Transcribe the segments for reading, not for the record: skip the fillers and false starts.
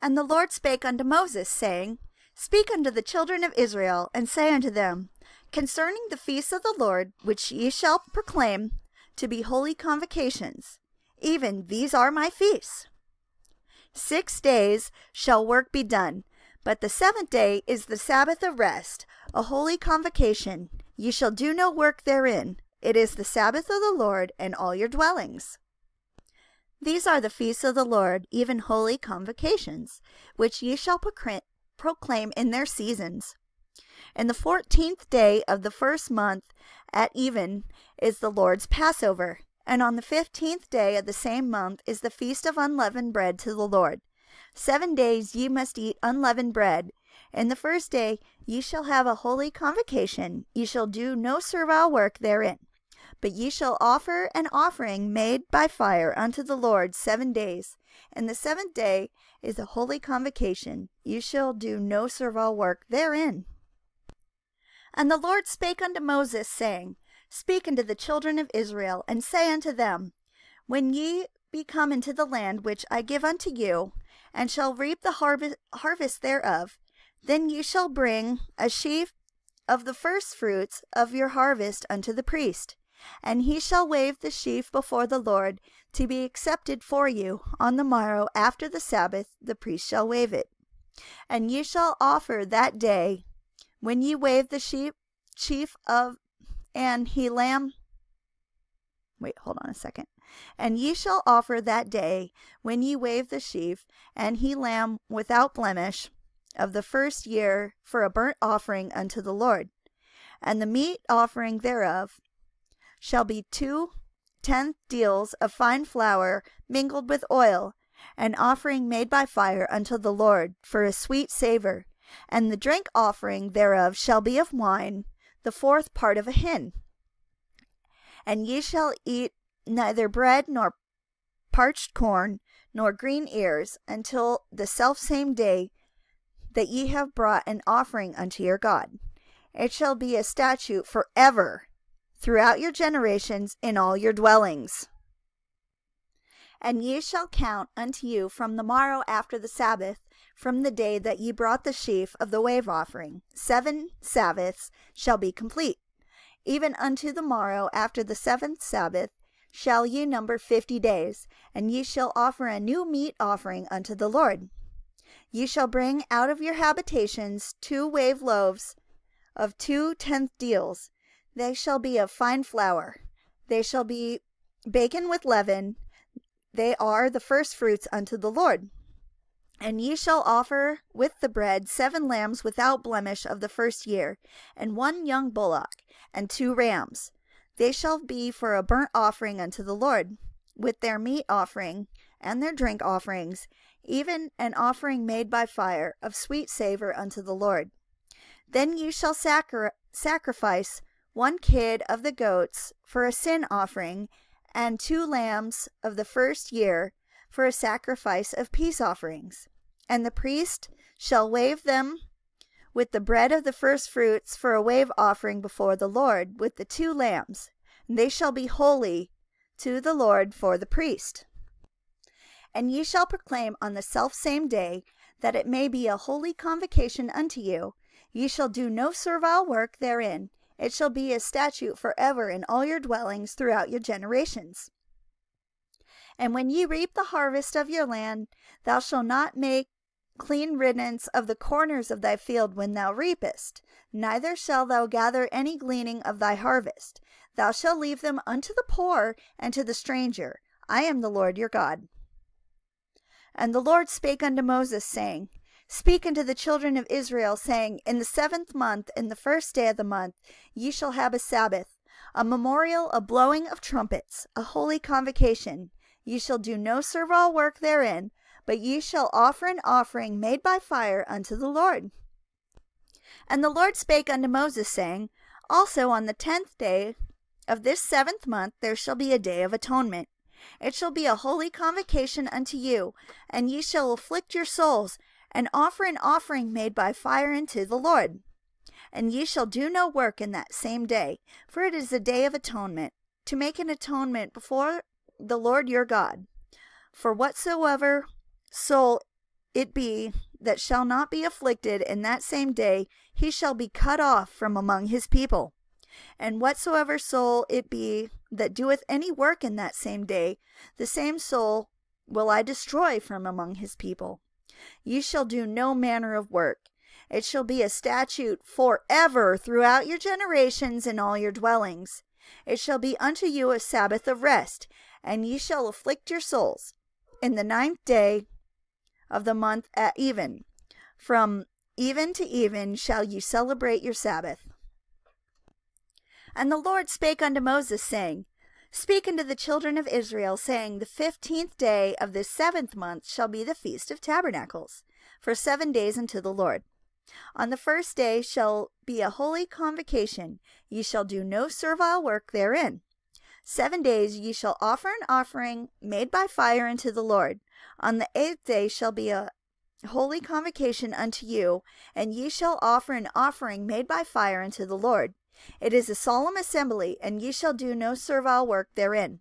And the Lord spake unto Moses, saying, Speak unto the children of Israel, and say unto them, Concerning the feasts of the Lord, which ye shall proclaim to be holy convocations, even these are my feasts. 6 days shall work be done, but the 7th day is the Sabbath of rest, a holy convocation. Ye shall do no work therein. It is the Sabbath of the Lord in all your dwellings. These are the feasts of the Lord, even holy convocations, which ye shall proclaim in their seasons. In the 14th day of the first month at even is the Lord's Passover, and on the 15th day of the same month is the feast of unleavened bread to the Lord. 7 days ye must eat unleavened bread. In the first day ye shall have a holy convocation. Ye shall do no servile work therein. But ye shall offer an offering made by fire unto the Lord 7 days. And the 7th day is a holy convocation. Ye shall do no servile work therein. And the Lord spake unto Moses, saying, Speak unto the children of Israel, and say unto them, When ye be come into the land which I give unto you, and shall reap the harvest thereof, then ye shall bring a sheaf of the firstfruits of your harvest unto the priest. And he shall wave the sheaf before the Lord, to be accepted for you. On the morrow after the Sabbath the priest shall wave it. And ye shall offer that day, when ye wave the sheaf of and he lamb. Hold on a second. And ye shall offer that day, when ye wave the sheaf, and he lamb without blemish of the first year, for a burnt offering unto the Lord. And the meat offering thereof shall be 2/10 deals of fine flour mingled with oil, an offering made by fire unto the Lord, for a sweet savor. And the drink offering thereof shall be of wine, the 4th part of a hin. And ye shall eat neither bread, nor parched corn, nor green ears, until the selfsame day that ye have brought an offering unto your God. It shall be a statute forever throughout your generations in all your dwellings. And ye shall count unto you from the morrow after the Sabbath, from the day that ye brought the sheaf of the wave offering. 7 Sabbaths shall be complete. Even unto the morrow after the 7th Sabbath shall ye number 50 days, and ye shall offer a new meat offering unto the Lord. Ye shall bring out of your habitations 2 wave loaves of 2/10 deals. They shall be of fine flour. They shall be baken with leaven. They are the firstfruits unto the Lord. And ye shall offer with the bread 7 lambs without blemish of the first year, and 1 young bullock, and 2 rams. They shall be for a burnt offering unto the Lord, with their meat offering and their drink offerings, even an offering made by fire of sweet savor unto the Lord. Then ye shall sacrifice 1 kid of the goats for a sin offering, and 2 lambs of the first year for a sacrifice of peace offerings. And the priest shall wave them with the bread of the firstfruits for a wave offering before the Lord, with the 2 lambs. And they shall be holy to the Lord for the priest. And ye shall proclaim on the selfsame day, that it may be a holy convocation unto you. Ye shall do no servile work therein. It shall be a statute forever in all your dwellings throughout your generations. And when ye reap the harvest of your land, thou shalt not make clean riddance of the corners of thy field when thou reapest, neither shalt thou gather any gleaning of thy harvest. Thou shalt leave them unto the poor and to the stranger. I am the Lord your God. And the Lord spake unto Moses, saying, Speak unto the children of Israel, saying, In the 7th month, in the 1st day of the month, ye shall have a Sabbath, a memorial, a blowing of trumpets, a holy convocation. Ye shall do no servile work therein, but ye shall offer an offering made by fire unto the Lord. And the Lord spake unto Moses, saying, Also on the 10th day of this 7th month there shall be a day of atonement. It shall be a holy convocation unto you, and ye shall afflict your souls, and offer an offering made by fire unto the Lord. And ye shall do no work in that same day, for it is a day of atonement, to make an atonement before the Lord your God. For whatsoever soul it be that shall not be afflicted in that same day, he shall be cut off from among his people. And whatsoever soul it be that doeth any work in that same day, the same soul will I destroy from among his people. Ye shall do no manner of work. It shall be a statute forever throughout your generations in all your dwellings. It shall be unto you a Sabbath of rest, and ye shall afflict your souls. In the 9th day of the month at even, from even to even shall you celebrate your Sabbath. And the Lord spake unto Moses, saying, Speak unto the children of Israel, saying, The 15th day of this 7th month shall be the Feast of Tabernacles, for 7 days unto the Lord. On the 1st day shall be a holy convocation. Ye shall do no servile work therein. 7 days ye shall offer an offering made by fire unto the Lord. On the 8th day shall be a holy convocation unto you, and ye shall offer an offering made by fire unto the Lord. It is a solemn assembly, and ye shall do no servile work therein.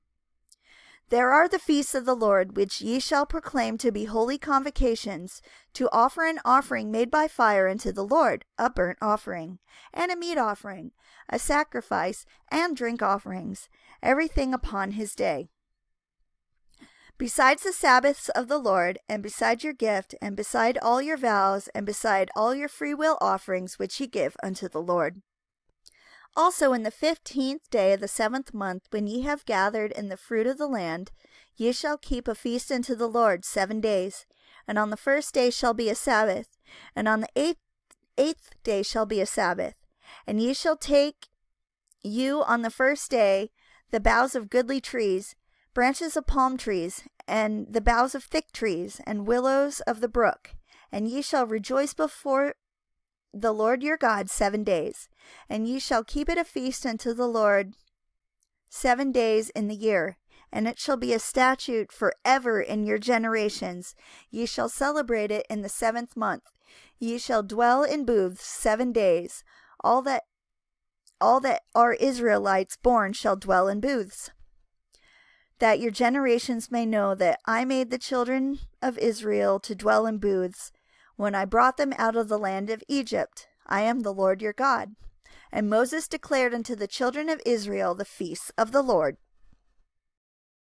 There are the feasts of the Lord, which ye shall proclaim to be holy convocations, to offer an offering made by fire unto the Lord, a burnt offering, and a meat offering, a sacrifice, and drink offerings, everything upon his day. Besides the Sabbaths of the Lord, and beside your gift, and beside all your vows, and beside all your freewill offerings which ye give unto the Lord. Also in the 15th day of the 7th month, when ye have gathered in the fruit of the land, ye shall keep a feast unto the Lord 7 days. And on the 1st day shall be a Sabbath, and on the 8th day shall be a Sabbath. And ye shall take you on the 1st day the boughs of goodly trees, branches of palm trees, and the boughs of thick trees, and willows of the brook. And ye shall rejoice before the Lord your God 7 days. And ye shall keep it a feast unto the Lord 7 days in the year. And it shall be a statute forever in your generations. Ye shall celebrate it in the 7th month. Ye shall dwell in booths 7 days. All that are Israelites born shall dwell in booths, that your generations may know that I made the children of Israel to dwell in booths, when I brought them out of the land of Egypt. I am the Lord your God. And Moses declared unto the children of Israel the feasts of the Lord.